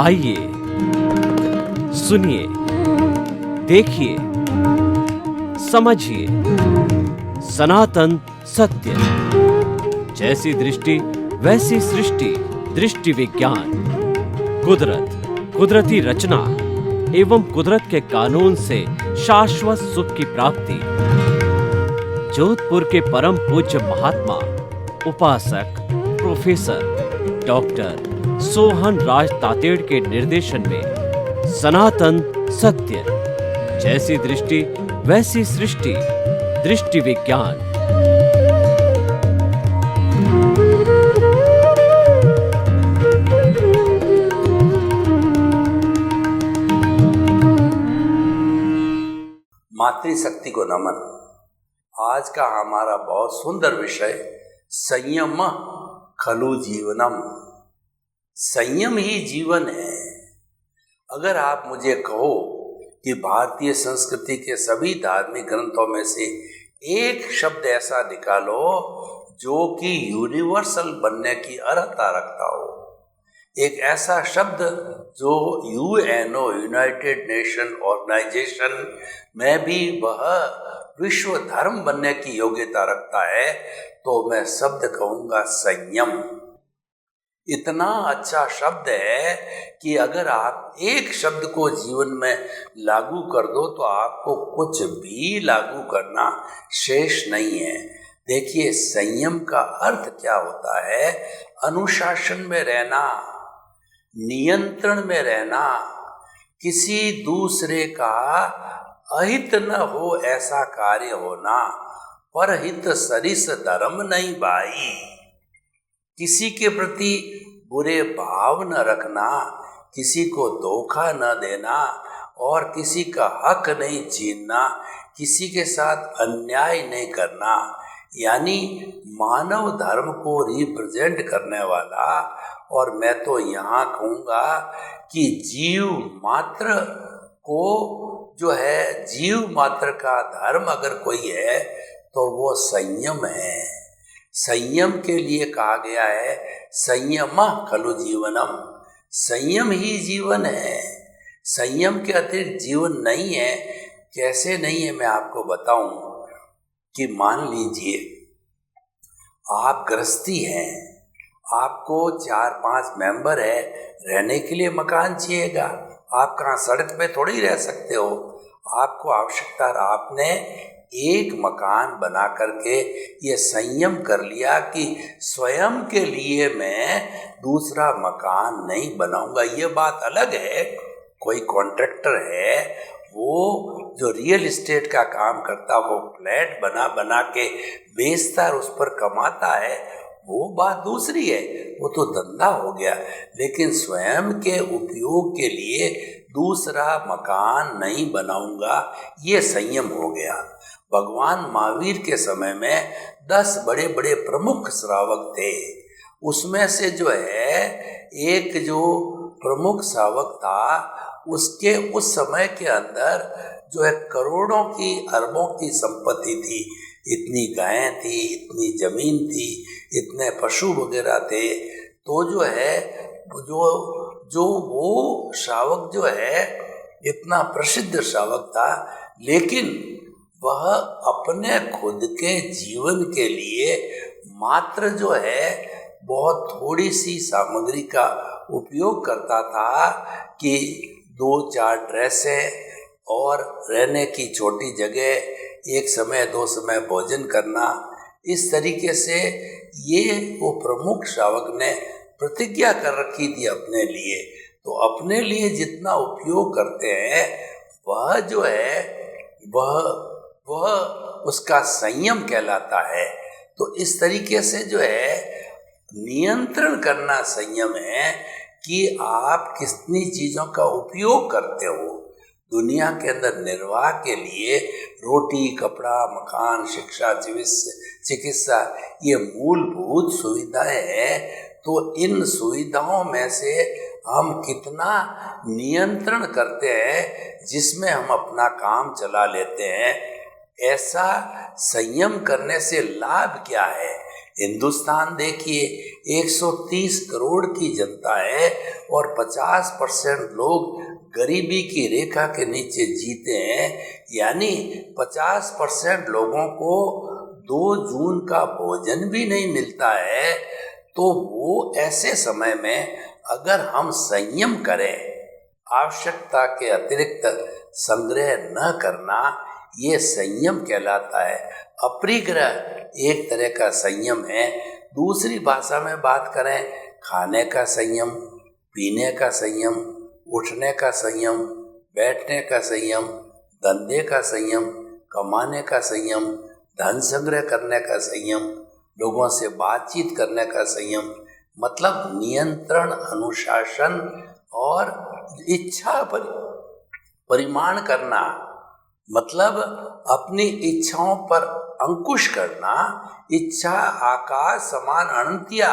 आइए, सुनिए, देखिए, समझिए सनातन सत्य। जैसी दृष्टि वैसी सृष्टि, दृष्टि विज्ञान। कुदरत, कुदरती रचना एवं कुदरत के कानून से शाश्वत सुख की प्राप्ति। जोधपुर के परम पूज्य महात्मा उपासक प्रोफेसर डॉक्टर सोहन राज तातेड़ के निर्देशन में सनातन सत्य। जैसी दृष्टि वैसी सृष्टि, दृष्टि विज्ञान। मातृशक्ति को नमन। आज का हमारा बहुत सुंदर विषय संयम खलु जीवनम। संयम ही जीवन है। अगर आप मुझे कहो कि भारतीय संस्कृति के सभी धार्मिक ग्रंथों में से एक शब्द ऐसा निकालो जो कि यूनिवर्सल बनने की अर्हता रखता हो, एक ऐसा शब्द जो यूएनओ यूनाइटेड नेशन ऑर्गेनाइजेशन में भी वह विश्व धर्म बनने की योग्यता रखता है, तो मैं शब्द कहूँगा संयम। इतना अच्छा शब्द है कि अगर आप एक शब्द को जीवन में लागू कर दो तो आपको कुछ भी लागू करना शेष नहीं है। देखिए, संयम का अर्थ क्या होता है? अनुशासन में रहना, नियंत्रण में रहना, किसी दूसरे का अहित न हो ऐसा कार्य होना, परहित सरिस धर्म नहीं भाई। किसी के प्रति बुरे भाव न रखना, किसी को धोखा न देना और किसी का हक नहीं छीनना, किसी के साथ अन्याय नहीं करना, यानी मानव धर्म को रिप्रेजेंट करने वाला। और मैं तो यहाँ कहूँगा कि जीव मात्र को जो है, जीव मात्र का धर्म अगर कोई है तो वो संयम है। संयम के लिए कहा गया है संयम खलु जीवनम। संयम ही जीवन है। संयम के अतिरिक्त जीवन नहीं है। कैसे नहीं है मैं आपको बताऊं कि मान लीजिए आप गृहस्थी हैं, आपको 4-5 मेंबर है, रहने के लिए मकान चाहिएगा। आप कहाँ सड़क पे थोड़ी रह सकते हो। आपको आवश्यकता, आपने एक मकान बना करके ये संयम कर लिया कि स्वयं के लिए मैं दूसरा मकान नहीं बनाऊंगा। ये बात अलग है। कोई कॉन्ट्रैक्टर है, वो जो रियल एस्टेट का काम करता, वो फ्लैट बना बना के बेचता और उस पर कमाता है, वो बात दूसरी है, वो तो धंधा हो गया। लेकिन स्वयं के उपयोग के लिए दूसरा मकान नहीं बनाऊंगा, ये संयम हो गया। भगवान महावीर के समय में 10 बड़े बड़े प्रमुख श्रावक थे। उसमें से जो है एक जो प्रमुख श्रावक था, उसके उस समय के अंदर जो है करोड़ों की अरबों की संपत्ति थी। इतनी गायें थी, इतनी जमीन थी, इतने पशु वगैरह थे। तो जो है जो वो श्रावक जो है इतना प्रसिद्ध श्रावक था, लेकिन वह अपने खुद के जीवन के लिए मात्र जो है बहुत थोड़ी सी सामग्री का उपयोग करता था कि 2-4 ड्रेसें और रहने की छोटी जगह, एक समय 2 समय भोजन करना। इस तरीके से ये वो प्रमुख श्रावक ने प्रतिज्ञा कर रखी थी अपने लिए। तो अपने लिए जितना उपयोग करते हैं वह जो है वह उसका संयम कहलाता है। तो इस तरीके से जो है नियंत्रण करना संयम है कि आप कितनी चीज़ों का उपयोग करते हो। दुनिया के अंदर निर्वाह के लिए रोटी, कपड़ा, मकान, शिक्षा, चिकित्सा, ये मूलभूत सुविधाएं हैं। तो इन सुविधाओं में से हम कितना नियंत्रण करते हैं, जिसमें हम अपना काम चला लेते हैं। ऐसा संयम करने से लाभ क्या है? हिंदुस्तान देखिए 130 करोड़ की जनता है और 50% लोग गरीबी की रेखा के नीचे जीते हैं, यानी 50% लोगों को 2 जून का भोजन भी नहीं मिलता है। तो वो ऐसे समय में अगर हम संयम करें, आवश्यकता के अतिरिक्त संग्रह न करना, ये संयम कहलाता है। अपरिग्रह एक तरह का संयम है। दूसरी भाषा में बात करें, खाने का संयम, पीने का संयम, उठने का संयम, बैठने का संयम, धंधे का संयम, कमाने का संयम, धन संग्रह करने का संयम, लोगों से बातचीत करने का संयम, मतलब नियंत्रण, अनुशासन और इच्छा परिमाण करना, मतलब अपनी इच्छाओं पर अंकुश करना। इच्छा आकाश समान अनंतिया,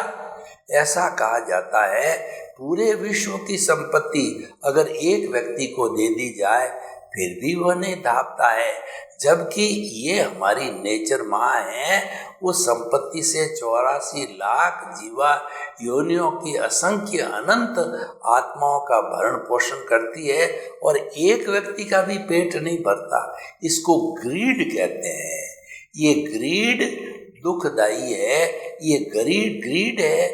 ऐसा कहा जाता है। पूरे विश्व की संपत्ति अगर एक व्यक्ति को दे दी जाए फिर भी वह नहीं धापता है, जबकि ये हमारी नेचर माँ है। उस संपत्ति से 84 लाख जीवा योनियों की असंख्य अनंत आत्माओं का भरण पोषण करती है और एक व्यक्ति का भी पेट नहीं भरता। इसको ग्रीड कहते हैं। ये ग्रीड दुखदाई है, ये ग्रीड है,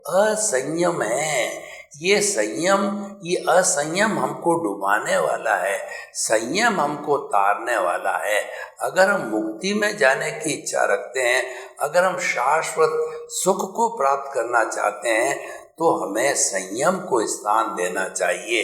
असंयम है। ये असंयम हमको डुबाने वाला है, संयम हमको तारने वाला है। अगर हम मुक्ति में जाने की इच्छा रखते हैं, अगर हम शाश्वत सुख को प्राप्त करना चाहते हैं, तो हमें संयम को स्थान देना चाहिए।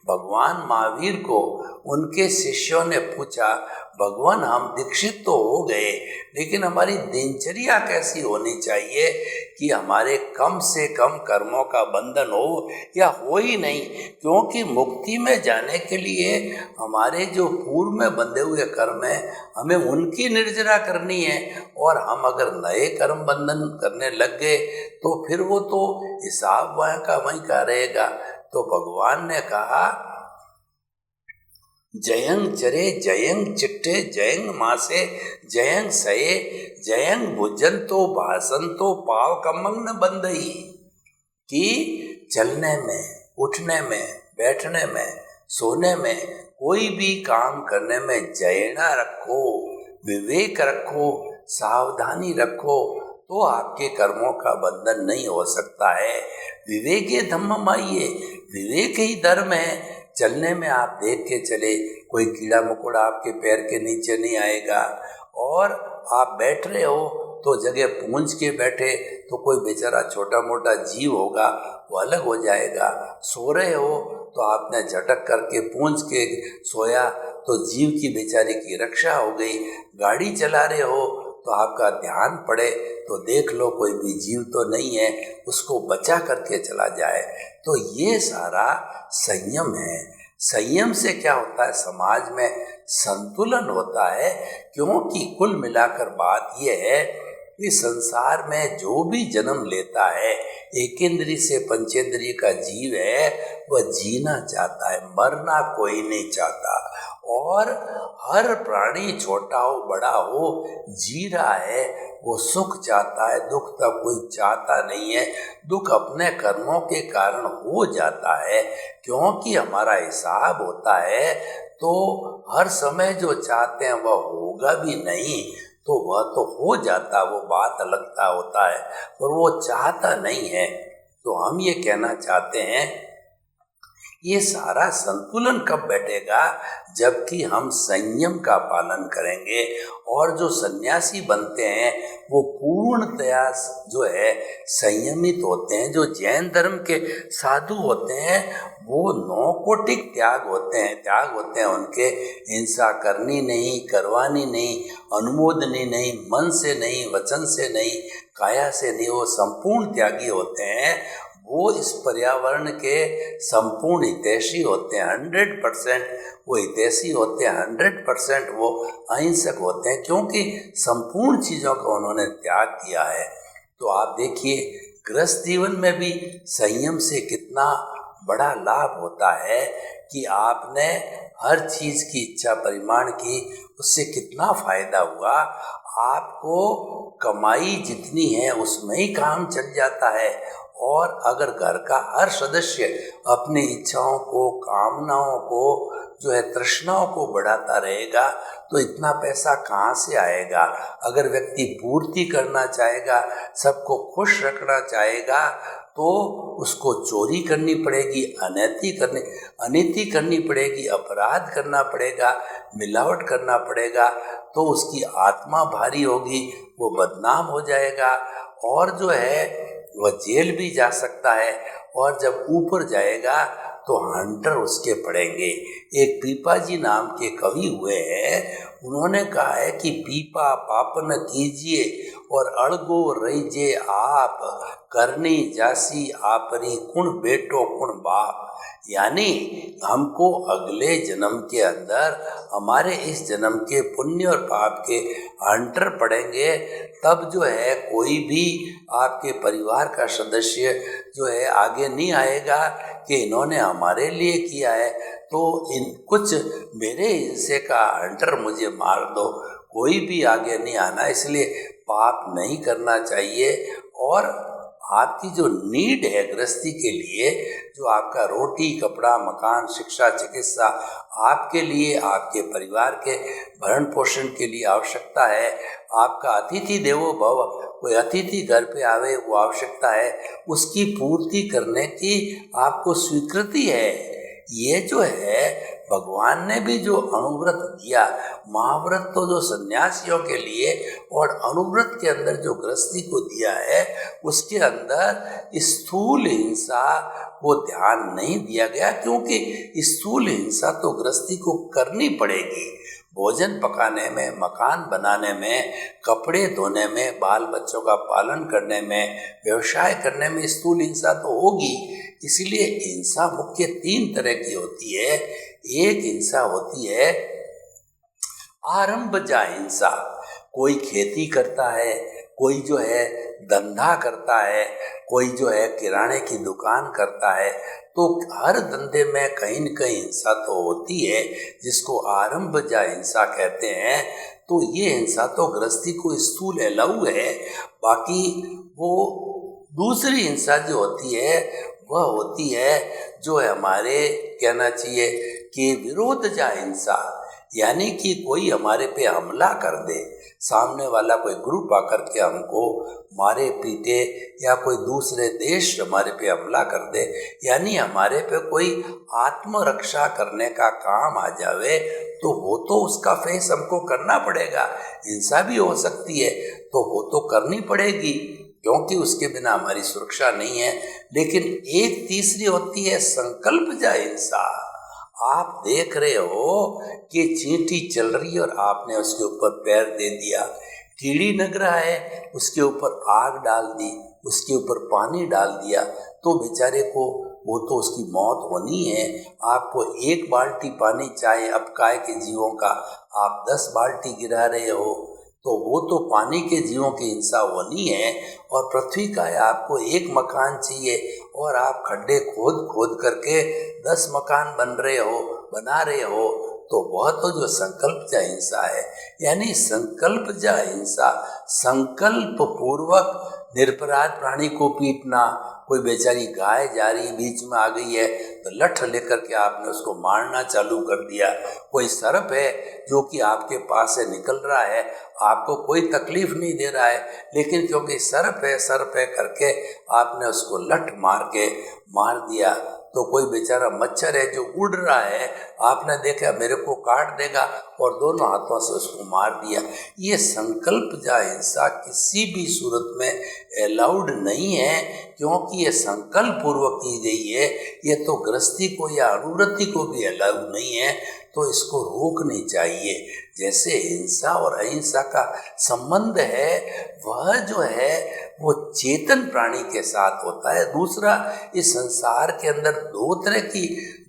भगवान महावीर को उनके शिष्यों ने पूछा, भगवान हम दीक्षित तो हो गए, लेकिन हमारी दिनचर्या कैसी होनी चाहिए कि हमारे कम से कम कर्मों का बंधन हो या हो ही नहीं, क्योंकि मुक्ति में जाने के लिए हमारे जो पूर्व में बंधे हुए कर्म हैं हमें उनकी निर्जरा करनी है। और हम अगर नए कर्म बंधन करने लग गए तो फिर वो तो हिसाब वहाँ का वहीं का रहेगा। तो भगवान ने कहा, जयंग चरे जयंग चिट्ठे जयंग मासे जयंग सये जयंग भुजन तो भाषण तो पाव कमंग न बंदई, कि चलने में, उठने में, बैठने में, सोने में, कोई भी काम करने में जयना रखो, विवेक रखो, सावधानी रखो, तो आपके कर्मों का बंधन नहीं हो सकता है। विवेके धम्मम आइए, विवेक ही धर्म है। चलने में आप देख के चले, कोई कीड़ा मकोड़ा आपके पैर के नीचे नहीं आएगा। और आप बैठ रहे हो तो जगह पूंछ के बैठे तो कोई बेचारा छोटा मोटा जीव होगा वो अलग हो जाएगा। सो रहे हो तो आपने झटक करके पूंछ के सोया तो जीव की बेचारे की रक्षा हो गई। गाड़ी चला रहे हो तो आपका ध्यान पड़े तो देख लो कोई भी जीव तो नहीं है, उसको बचा करके चला जाए। तो ये सारा संयम है। संयम से क्या होता है, समाज में संतुलन होता है। क्योंकि कुल मिलाकर बात यह है कि संसार में जो भी जन्म लेता है, एकेंद्रीय से पंचेंद्रीय का जीव है, वह जीना चाहता है, मरना कोई नहीं चाहता। और हर प्राणी छोटा हो बड़ा हो जी रहा है, वो सुख चाहता है, दुख तो कोई चाहता नहीं है। दुख अपने कर्मों के कारण हो जाता है, क्योंकि हमारा हिसाब होता है। तो हर समय जो चाहते हैं वह होगा भी नहीं, तो वह तो हो जाता, वो बात अलगता होता है, पर वो चाहता नहीं है। तो हम ये कहना चाहते हैं, ये सारा संतुलन कब बैठेगा, जबकि हम संयम का पालन करेंगे। और जो सन्यासी बनते हैं वो पूर्णतया जो है संयमित होते हैं। जो जैन धर्म के साधु होते हैं वो 9 कोटिक त्याग होते हैं उनके। हिंसा करनी नहीं, करवानी नहीं, अनुमोदनी नहीं, मन से नहीं, वचन से नहीं, काया से नहीं, वो संपूर्ण त्यागी होते हैं। वो इस पर्यावरण के संपूर्ण हितैषी होते हैं। 100% वो हितैषी होते हैं, 100% वो अहिंसक होते हैं, क्योंकि संपूर्ण चीज़ों का उन्होंने त्याग किया है। तो आप देखिए गृहस्थ जीवन में भी संयम से कितना बड़ा लाभ होता है कि आपने हर चीज की इच्छा परिमाण की, उससे कितना फायदा हुआ। आपको कमाई जितनी है उसमें ही काम चल जाता है। और अगर घर का हर सदस्य अपनी इच्छाओं को, कामनाओं को, जो है तृष्णाओं को बढ़ाता रहेगा तो इतना पैसा कहाँ से आएगा। अगर व्यक्ति पूर्ति करना चाहेगा, सबको खुश रखना चाहेगा, तो उसको चोरी करनी पड़ेगी, अनैति करनी पड़ेगी, अपराध करना पड़ेगा, मिलावट करना पड़ेगा, तो उसकी आत्मा भारी होगी, वो बदनाम हो जाएगा और जो है वह जेल भी जा सकता है। और जब ऊपर जाएगा तो हंटर उसके पड़ेंगे। एक पीपाजी नाम के कवि हुए हैं, उन्होंने कहा है कि पीपा पापन कीजिए और अड़गो रहीजे आप, करनी जासी आपरी कुण बेटो कुण बाप। यानी हमको अगले जन्म के अंदर हमारे इस जन्म के पुण्य और पाप के हंटर पड़ेंगे। तब जो है कोई भी आपके परिवार का सदस्य जो है आगे नहीं आएगा कि इन्होंने हमारे लिए किया है तो इन कुछ मेरे हिस्से का हंटर मुझे मार दो। कोई भी आगे नहीं आना, इसलिए पाप नहीं करना चाहिए। और आपकी जो नीड है गृहस्थी के लिए, जो आपका रोटी कपड़ा मकान शिक्षा चिकित्सा आपके लिए, आपके परिवार के भरण पोषण के लिए आवश्यकता है। आपका अतिथि देवो भव, कोई अतिथि घर पे आवे वो आवश्यकता है, उसकी पूर्ति करने की आपको स्वीकृति है। ये जो है भगवान ने भी जो अनुव्रत दिया, महाव्रत तो जो सन्यासियों के लिए और अनुव्रत के अंदर जो गृहस्थी को दिया है, उसके अंदर स्थूल हिंसा को ध्यान नहीं दिया गया, क्योंकि स्थूल हिंसा तो गृहस्थी को करनी पड़ेगी। भोजन पकाने में, मकान बनाने में, कपड़े धोने में, बाल बच्चों का पालन करने में, व्यवसाय करने में स्थूल हिंसा तो होगी। इसीलिए हिंसा मुख्य 3 तरह की होती है। एक हिंसा होती है आरंभजा हिंसा, कोई खेती करता है, कोई जो है धंधा करता है, कोई जो है किराने की दुकान करता है, तो हर धंधे में कहीं न कहीं हिंसा तो होती है, जिसको आरंभजा हिंसा कहते हैं। तो ये हिंसा तो गृहस्थी को स्थूल अलाउ है। बाकी वो दूसरी हिंसा जो होती है वह होती है जो है हमारे कहना चाहिए कि विरोधजा हिंसा, यानी कि कोई हमारे पे हमला कर दे, सामने वाला कोई ग्रुप आकर के हमको मारे पीटे, या कोई दूसरे देश हमारे पे हमला कर दे, यानी हमारे पे कोई आत्मरक्षा करने का काम आ जावे, तो वो तो उसका फेस हमको करना पड़ेगा। हिंसा भी हो सकती है तो वो तो करनी पड़ेगी, क्योंकि उसके बिना हमारी सुरक्षा नहीं है। लेकिन एक तीसरी होती है संकल्पजा हिंसा। आप देख रहे हो कि चींटी चल रही है और आपने उसके ऊपर पैर दे दिया, कीड़ी लग रहा है उसके ऊपर आग डाल दी, उसके ऊपर पानी डाल दिया, तो बेचारे को वो तो उसकी मौत होनी है। आपको 1 बाल्टी पानी चाहे अपकाय के जीवों का, आप 10 बाल्टी गिरा रहे हो, तो वो तो पानी के जीवों की हिंसा होनी है। और पृथ्वी का है, आपको 1 मकान चाहिए और आप खड्डे खोद खोद करके 10 मकान बना रहे हो, तो वह तो जो संकल्पजा हिंसा है। यानी संकल्पजा हिंसा, संकल्प पूर्वक निरपराध प्राणी को पीटना। कोई बेचारी गाय जा रही बीच में आ गई है तो लठ लेकर के आपने उसको मारना चालू कर दिया। कोई सर्प है जो कि आपके पास से निकल रहा है, आपको कोई तकलीफ नहीं दे रहा है, लेकिन क्योंकि सर्प है करके आपने उसको लठ मार दिया। तो कोई बेचारा मच्छर है जो उड़ रहा है, आपने देखा मेरे को काट देगा और दोनों हाथों से उसको मार दिया। ये संकल्पजा हिंसा किसी भी सूरत में अलाउड नहीं है, क्योंकि ये संकल्प पूर्वक की गई है। ये तो गृहस्थी को या अनुवृत्ति को भी अलाउड नहीं है, तो इसको रोकनी चाहिए। जैसे हिंसा और अहिंसा का संबंध है, वह जो है वो चेतन प्राणी के साथ होता है। दूसरा, इस संसार के अंदर 2 तरह की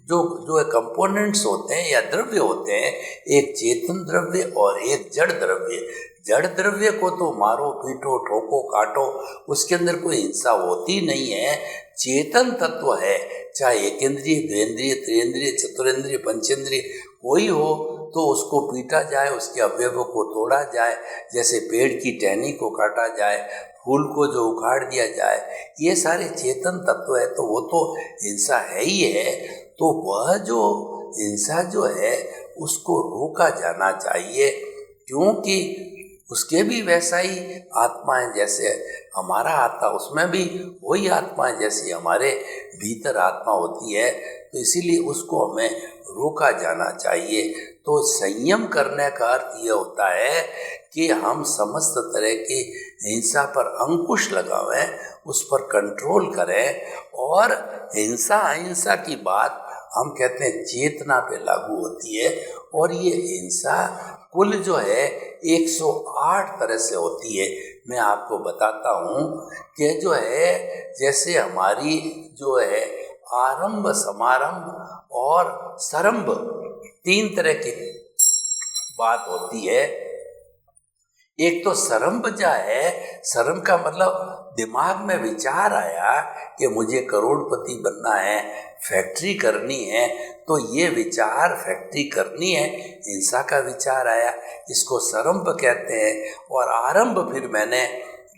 जो जो कंपोनेंट्स होते हैं या द्रव्य होते हैं, एक चेतन द्रव्य और एक जड़ द्रव्य। जड़ द्रव्य को तो मारो पीटो ठोको काटो, उसके अंदर कोई हिंसा होती नहीं है। चेतन तत्व है, चाहे एक इंद्रिय, द्वेंद्रिय, त्रिंद्रिय, चतुरेंद्रिय, पंचेंद्रिय कोई हो, तो उसको पीटा जाए, उसके अवयवों को तोड़ा जाए, जैसे पेड़ की टहनी को काटा जाए, फूल को जो उखाड़ दिया जाए, ये सारे चेतन तत्व है, तो वो तो हिंसा है ही है। तो वह जो हिंसा जो है उसको रोका जाना चाहिए, क्योंकि उसके भी वैसा ही आत्माएं जैसे हमारा आत्मा, उसमें भी वही आत्माएं जैसी हमारे भीतर आत्मा होती है, तो इसीलिए उसको हमें रोका जाना चाहिए। तो संयम करने का अर्थ ये होता है कि हम समस्त तरह की हिंसा पर अंकुश लगावें, उस पर कंट्रोल करें। और हिंसा अहिंसा की बात हम कहते हैं चेतना पे लागू होती है, और ये हिंसा कुल जो है 108 तरह से होती है। मैं आपको बताता हूँ कि जो है जैसे हमारी जो है आरंभ, समारंभ और सरंभ, 3 तरह की बात होती है। एक तो सरंपजा है, सरम का मतलब दिमाग में विचार आया कि मुझे करोड़पति बनना है, फैक्ट्री करनी है, तो ये विचार फैक्ट्री करनी है, हिंसा का विचार आया, इसको सरंप कहते हैं। और आरंभ, फिर मैंने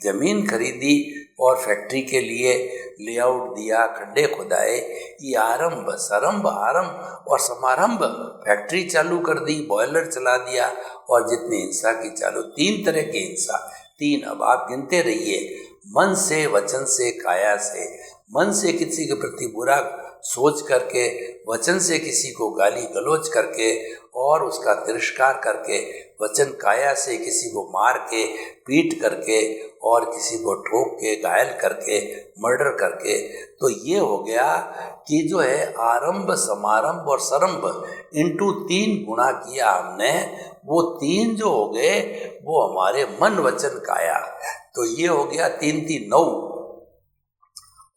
जमीन खरीदी और फैक्ट्री के लिए लेआउट दिया, खड्डे खुदाए, ये आरंभ, सरंभ, आरंभ। और समारंभ, फैक्ट्री चालू कर दी, बॉयलर चला दिया, और जितनी हिंसा की चालू, 3 तरह की हिंसा, 3। अब आप गिनते रहिए, मन से, वचन से, काया से। मन से किसी के प्रति बुरा सोच करके, वचन से किसी को गाली गलौज करके और उसका तिरस्कार करके, वचन काया से किसी को मार के, पीट करके, और किसी को ठोक के, घायल करके, मर्डर करके। तो ये हो गया कि जो है आरंभ, समारंभ और सरंभ, इनटू 3 गुणा किया हमने। वो 3 जो हो गए वो हमारे मन, वचन, काया। तो ये हो गया 3 3 9।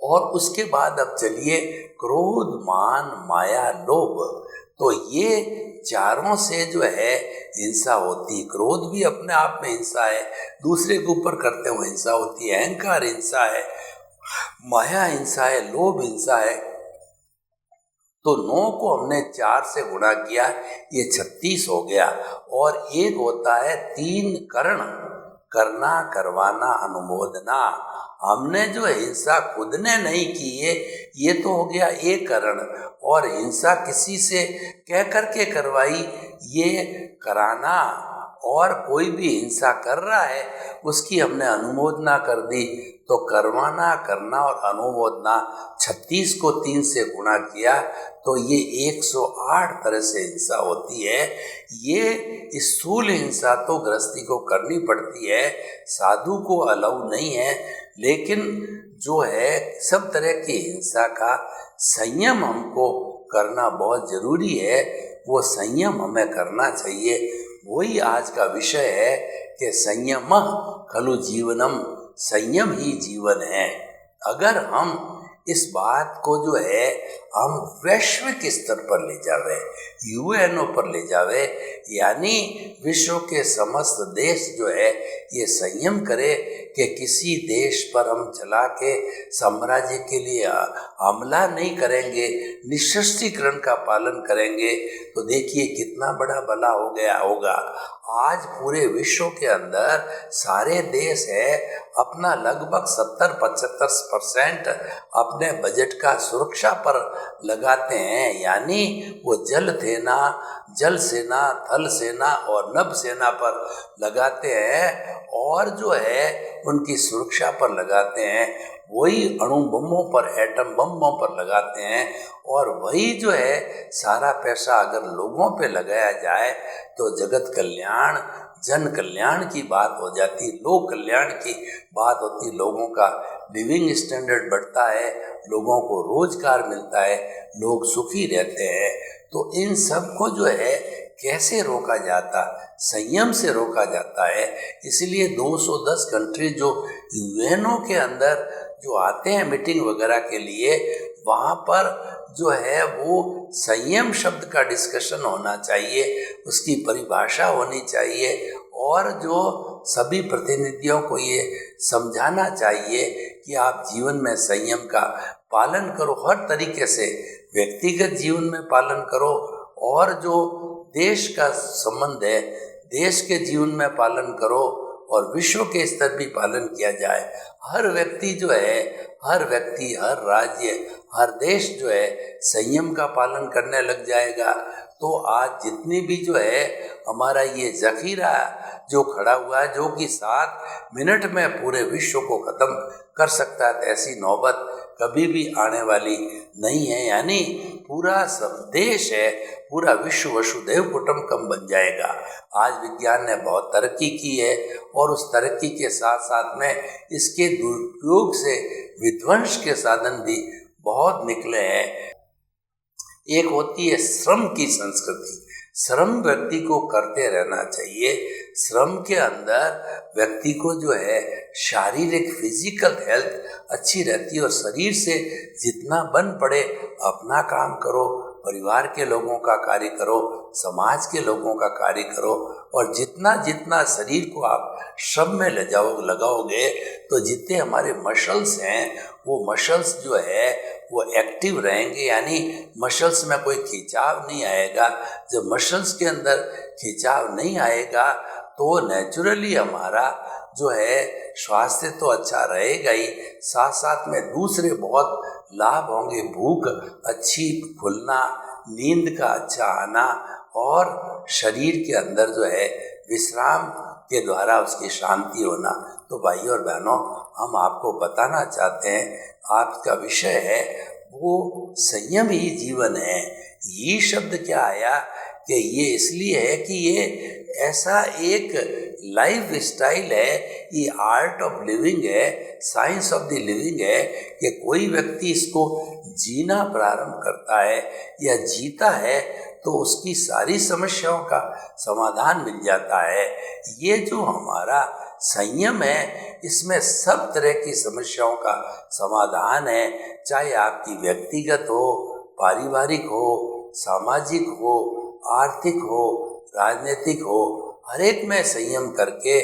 और उसके बाद अब चलिए क्रोध, मान, माया, लोभ। तो ये चारों से जो है हिंसा होती। क्रोध भी अपने आप में हिंसा है, दूसरे के ऊपर करते हुए हिंसा होती है। अहंकार हिंसा है, माया हिंसा है, लोभ हिंसा है। तो 9 को हमने 4 से गुणा किया, ये 36 हो गया। और एक होता है 3 कर्ण, करना, करवाना, अनुमोदना। हमने जो हिंसा खुद ने नहीं की है, ये तो हो गया एक करण। और हिंसा किसी से कह करके करवाई, ये कराना। और कोई भी हिंसा कर रहा है उसकी हमने अनुमोदना कर दी, तो करवाना, करना और अनुमोदना, 36 को 3 से गुणा किया, तो ये 108 तरह से हिंसा होती है। ये स्थूल हिंसा तो गृहस्थी को करनी पड़ती है, साधु को अलाउ नहीं है। लेकिन जो है सब तरह की हिंसा का संयम हमको करना बहुत जरूरी है, वो संयम हमें करना चाहिए। वही आज का विषय है कि संयमः खलु जीवनम, संयम ही जीवन है। अगर हम इस बात को जो है हम वैश्विक स्तर पर ले जावे, यूएनओ पर ले जावे, यानी विश्व के समस्त देश जो है ये संयम करे कि किसी देश पर हम चला के साम्राज्य के लिए हमला नहीं करेंगे, निःशस्त्रीकरण का पालन करेंगे, तो देखिए कितना बड़ा भला हो गया होगा। आज पूरे विश्व के अंदर सारे देश है अपना लगभग 70-75% अपने बजट का सुरक्षा पर लगाते हैं, यानी वो जल सेना, थल सेना और नभ सेना पर लगाते हैं, और जो है उनकी सुरक्षा पर लगाते हैं। वही अणु बमों पर, एटम बमों पर लगाते हैं। और वही जो है सारा पैसा अगर लोगों पे लगाया जाए तो जगत कल्याण, जन कल्याण की बात हो जाती, लोक कल्याण की बात होती, लोगों का लिविंग स्टैंडर्ड बढ़ता है, लोगों को रोजगार मिलता है, लोग सुखी रहते हैं। तो इन सब को जो है कैसे रोका जाता, संयम से रोका जाता है। इसलिए 210 कंट्री जो यूएनओ के अंदर जो आते हैं मीटिंग वगैरह के लिए, वहाँ पर जो है वो संयम शब्द का डिस्कशन होना चाहिए, उसकी परिभाषा होनी चाहिए, और जो सभी प्रतिनिधियों को ये समझाना चाहिए कि आप जीवन में संयम का पालन करो, हर तरीके से व्यक्तिगत जीवन में पालन करो, और जो देश का संबंध है देश के जीवन में पालन करो, और विश्व के स्तर भी पालन किया जाए। हर व्यक्ति जो है, हर व्यक्ति, हर राज्य, हर देश जो है संयम का पालन करने लग जाएगा, तो आज जितनी भी जो है हमारा ये जखीरा जो खड़ा हुआ है, जो कि 7 मिनट में पूरे विश्व को खत्म कर सकता है, ऐसी नौबत कभी भी आने वाली नहीं है। यानी पूरा सब देश है, पूरा विश्व वसुधैव कुटुंबकम बन जाएगा। आज विज्ञान ने बहुत तरक्की की है, और उस तरक्की के साथ साथ में इसके दुरुपयोग से विध्वंस के साधन भी बहुत निकले हैं। एक होती है श्रम की संस्कृति। श्रम व्यक्ति को करते रहना चाहिए। श्रम के अंदर व्यक्ति को जो है शारीरिक फिजिकल हेल्थ अच्छी रहती है, और शरीर से जितना बन पड़े अपना काम करो, परिवार के लोगों का कार्य करो, समाज के लोगों का कार्य करो, और जितना जितना शरीर को आप श्रम में लगाओगे तो जितने हमारे मसल्स हैं वो मसल्स जो है वो एक्टिव रहेंगे। यानी मसल्स में कोई खिंचाव नहीं आएगा। जब मसल्स के अंदर खिंचाव नहीं आएगा तो नेचुरली हमारा जो है स्वास्थ्य तो अच्छा रहेगा ही, साथ साथ में दूसरे बहुत लाभ होंगे। भूख अच्छी खुलना, नींद का अच्छा आना, और शरीर के अंदर जो है विश्राम के द्वारा उसकी शांति होना। तो भाइयों और बहनों, हम आपको बताना चाहते हैं, आपका विषय है वो संयम ही जीवन है। ये शब्द क्या आया कि ये इसलिए है कि ये ऐसा एक लाइफ स्टाइल है, ये आर्ट ऑफ लिविंग है, साइंस ऑफ द लिविंग है, कि कोई व्यक्ति इसको जीना प्रारंभ करता है या जीता है तो उसकी सारी समस्याओं का समाधान मिल जाता है। ये जो हमारा संयम है, इसमें सब तरह की समस्याओं का समाधान है, चाहे आपकी व्यक्तिगत हो, पारिवारिक हो, सामाजिक हो, आर्थिक हो, राजनीतिक हो, हर एक में संयम करके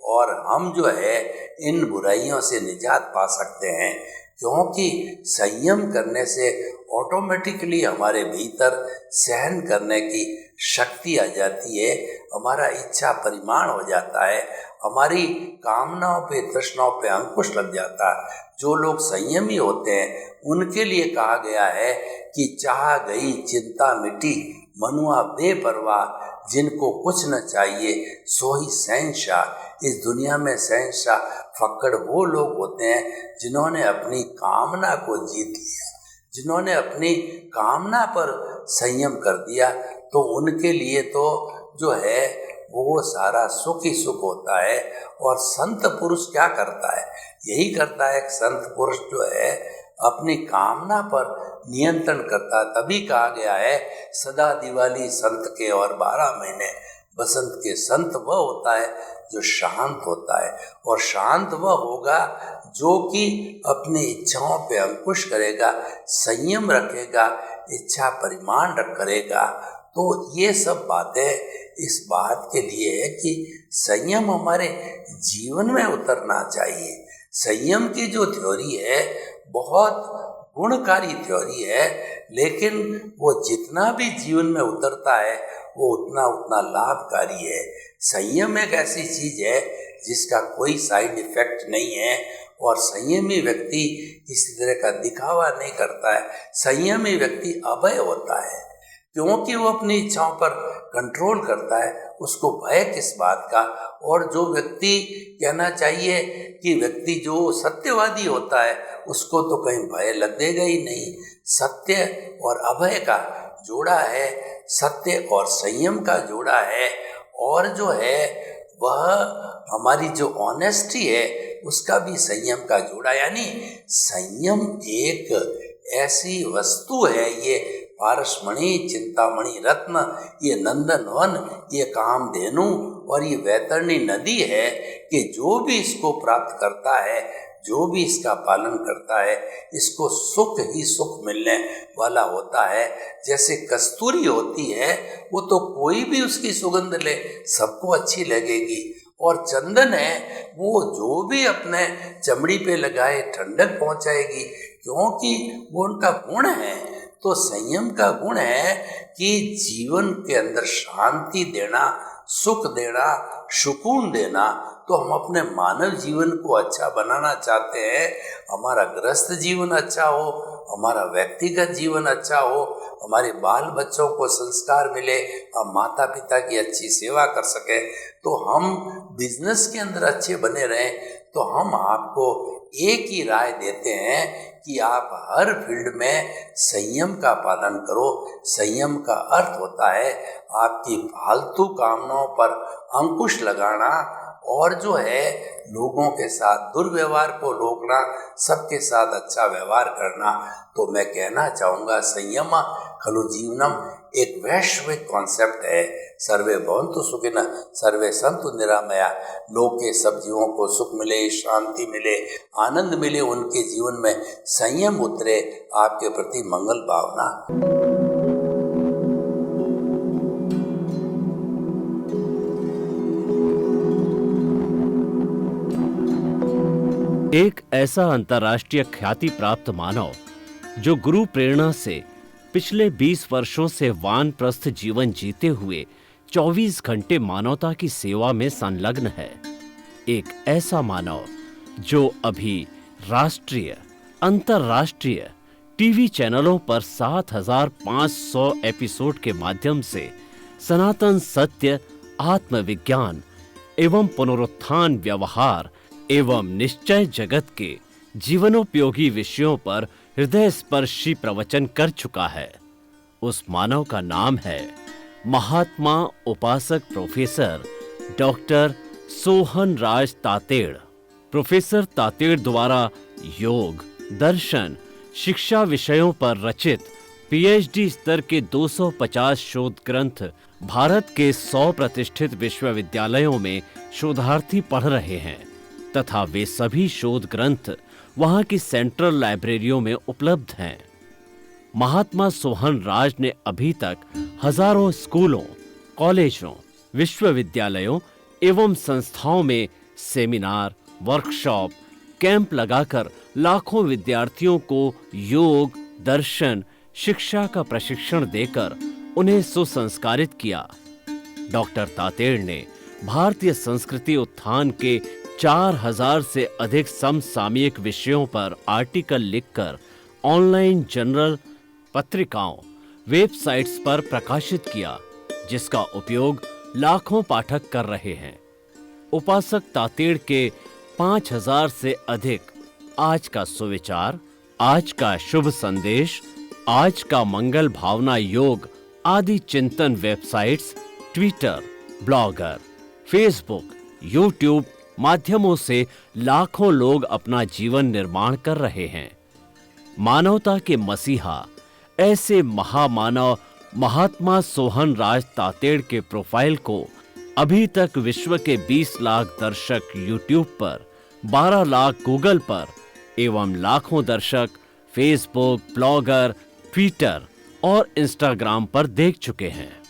और हम जो है इन बुराइयों से निजात पा सकते हैं। क्योंकि संयम करने से ऑटोमेटिकली हमारे भीतर सहन करने की शक्ति आ जाती है, हमारा इच्छा परिमाण हो जाता है, हमारी कामनाओं पे, तृष्णाओं पे अंकुश लग जाता है। जो लोग संयमी होते हैं उनके लिए कहा गया है कि चाह गई चिंता मिटी, मनुआ बेपरवाह, जिनको कुछ न चाहिए सो ही शहंशाह। इस दुनिया में शहंशाह फक्कड़ वो लोग होते हैं जिन्होंने अपनी कामना को जीत लिया, जिन्होंने अपनी कामना पर संयम कर दिया, तो उनके लिए तो जो है वो सारा सुख ही सुख होता है। और संत पुरुष क्या करता है? यही करता है कि संत पुरुष जो है अपनी कामना पर नियंत्रण करता है। तभी कहा गया है सदा दिवाली संत के और 12 महीने बसंत के। संत वह होता है जो शांत होता है, और शांत वह होगा जो कि अपनी इच्छाओं पे अंकुश करेगा, संयम रखेगा, इच्छा परिमाण करेगा। तो ये सब बातें इस बात के लिए है कि संयम हमारे जीवन में उतरना चाहिए। संयम की जो थ्योरी है बहुत गुणकारी थ्योरी है, लेकिन वो जितना भी जीवन में उतरता है वो उतना उतना लाभकारी है। संयम एक ऐसी चीज है जिसका कोई साइड इफेक्ट नहीं है, और संयमी व्यक्ति किसी तरह का दिखावा नहीं करता है। संयमी व्यक्ति अभय होता है, क्योंकि वो अपनी इच्छाओं पर कंट्रोल करता है, उसको भय किस बात का। और जो व्यक्ति, कहना चाहिए कि व्यक्ति जो सत्यवादी होता है उसको तो कहीं भय लगेगा ही नहीं। सत्य और अभय का जोड़ा है, सत्य और संयम का जोड़ा है, और जो है वह हमारी जो ऑनेस्टी है उसका भी संयम का जोड़ा। यानी संयम एक ऐसी वस्तु है, ये पारसमणि, चिंतामणि रत्न, ये नंदनवन, ये कामधेनु और ये वैतरणी नदी है कि जो भी इसको प्राप्त करता है, जो भी इसका पालन करता है, इसको सुख ही सुख मिलने वाला होता है। जैसे कस्तूरी होती है, वो तो कोई भी उसकी सुगंध ले सबको अच्छी लगेगी, और चंदन है वो जो भी अपने चमड़ी पे लगाए ठंडक पहुंचाएगी, क्योंकि वो उनका गुण है। तो संयम का गुण है कि जीवन के अंदर शांति देना, सुख देना, सुकून देना। तो हम अपने मानव जीवन को अच्छा बनाना चाहते हैं, हमारा गृहस्थ जीवन अच्छा हो, हमारा व्यक्तिगत जीवन अच्छा हो, हमारे बाल बच्चों को संस्कार मिले, हम माता पिता की अच्छी सेवा कर सकें, तो हम बिजनेस के अंदर अच्छे बने रहें। तो हम आपको एक ही राय देते हैं कि आप हर फील्ड में संयम का पालन करो। संयम का अर्थ होता है आपकी फालतू कामनाओं पर अंकुश लगाना, और जो है लोगों के साथ दुर्व्यवहार को रोकना, सबके साथ अच्छा व्यवहार करना। तो मैं कहना चाहूँगा संयम खलु जीवनम एक वैश्विक कॉन्सेप्ट है। सर्वे भवन्तु सुखिनः, सर्वे सन्तु निरामया। लोग के सब जीवों को सुख मिले, शांति मिले, आनंद मिले, उनके जीवन में संयम उतरे। आपके प्रति मंगल भावना। एक ऐसा अंतर्राष्ट्रीय ख्याति प्राप्त मानव जो गुरु प्रेरणा से पिछले 20 वर्षों से वानप्रस्थ जीवन जीते हुए 24 घंटे मानवता की सेवा में संलग्न है। एक ऐसा मानव जो अभी राष्ट्रीय, अंतर्राष्ट्रीय टीवी चैनलों पर 7,500 एपिसोड के माध्यम से सनातन सत्य, आत्मविज्ञान एवं पुनरुत्थान, व्यवहार एवं निश्चय जगत के जीवनोपयोगी विषयों पर हृदय स्पर्शी प्रवचन कर चुका है। उस मानव का नाम है महात्मा उपासक प्रोफेसर डॉक्टर सोहन राज तातेड़। प्रोफेसर तातेड़ द्वारा योग, दर्शन, शिक्षा विषयों पर रचित पीएचडी स्तर के 250 शोध ग्रंथ भारत के 100 प्रतिष्ठित विश्वविद्यालयों में शोधार्थी पढ़ रहे हैं, तथा वे सभी शोध ग्रंथ वहां की सेंट्रल लाइब्रेरियों में उपलब्ध हैं। महात्मा सोहन राज ने अभी तक हजारों स्कूलों, कॉलेजों, विश्वविद्यालयों एवं संस्थाओं में सेमिनार, वर्कशॉप, कैंप लगाकर लाखों विद्यार्थियों को योग, दर्शन, शिक्षा का प्रशिक्षण देकर उन्हें सुसंस्कारित किया। डॉक्टर तातेड़ ने भारतीय संस्कृति उत्थान के 4000 से अधिक समसामयिक विषयों पर आर्टिकल लिखकर ऑनलाइन जर्नल, पत्रिकाओं, वेबसाइट्स पर प्रकाशित किया, जिसका उपयोग लाखों पाठक कर रहे हैं। उपासक तातेड़ के 5000 से अधिक आज का सुविचार, आज का शुभ संदेश, आज का मंगल भावना योग आदि चिंतन websites, Twitter, blogger, Facebook, YouTube माध्यमों से लाखों लोग अपना जीवन निर्माण कर रहे हैं। मानवता के मसीहा ऐसे महामानव महात्मा सोहन राज तातेड़ के प्रोफाइल को अभी तक विश्व के 20 लाख दर्शक यूट्यूब पर, 12 लाख गूगल पर एवं लाखों दर्शक फेसबुक, ब्लॉगर, ट्विटर और इंस्टाग्राम पर देख चुके हैं।